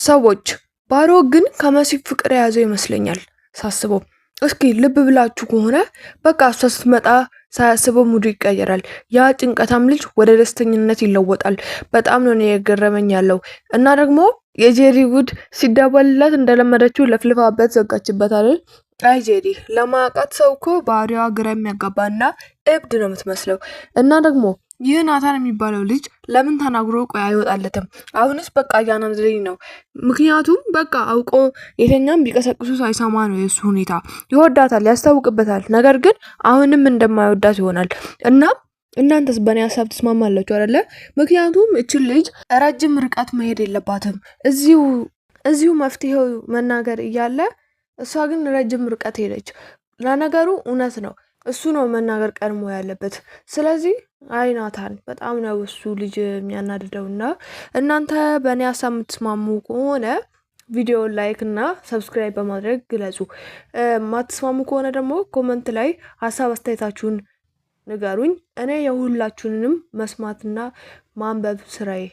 ሰዎች ባሮ ግን ከመሲ ፍቅር የያዘው ይመስለኛል ሳስበው። እስኪ ልብ ብላችሁ ከሆነ በቃ እሷ ስትመጣ ሳያስበው ሙዱ ይቀየራል። ያ ጭንቀታም ልጅ ወደ ደስተኝነት ይለወጣል። በጣም ነው የገረመኝ ያለው እና ደግሞ የጄሪ ጉድ ሲደወልላት እንደለመደችው ለፍልፋበት ዘጋችበት አይደል? አይ ጄሪ ለማያውቃት ሰው እኮ ባህሪዋ ግራ የሚያጋባና እብድ ነው የምትመስለው። እና ደግሞ ይህ ናታን የሚባለው ልጅ ለምን ተናግሮ ቆይ አይወጣለትም? አሁንስ በቃ እያናደደኝ ነው። ምክንያቱም በቃ አውቆ የተኛም ቢቀሰቅሱ ሳይሰማ ነው የእሱ ሁኔታ። ይወዳታል፣ ያስታውቅበታል። ነገር ግን አሁንም እንደማይወዳት ይሆናል እና እናንተስ በእኔ ሀሳብ ትስማማላችሁ አይደለ? ምክንያቱም እችን ልጅ ረጅም ርቀት መሄድ የለባትም። እዚሁ መፍትሄው መናገር እያለ እሷ ግን ረጅም ርቀት ሄደች። ለነገሩ እውነት ነው፣ እሱ ነው መናገር ቀድሞ ያለበት። ስለዚህ አይ ናታን በጣም ነው እሱ ልጅ የሚያናድደውና እናንተ በእኔ ሀሳብ የምትስማሙ ከሆነ ቪዲዮ ላይክ እና ሰብስክራይብ በማድረግ ግለጹ። የማትስማሙ ከሆነ ደግሞ ኮመንት ላይ ሀሳብ አስተያየታችሁን ንገሩኝ። እኔ የሁላችሁንም መስማትና ማንበብ ስራዬ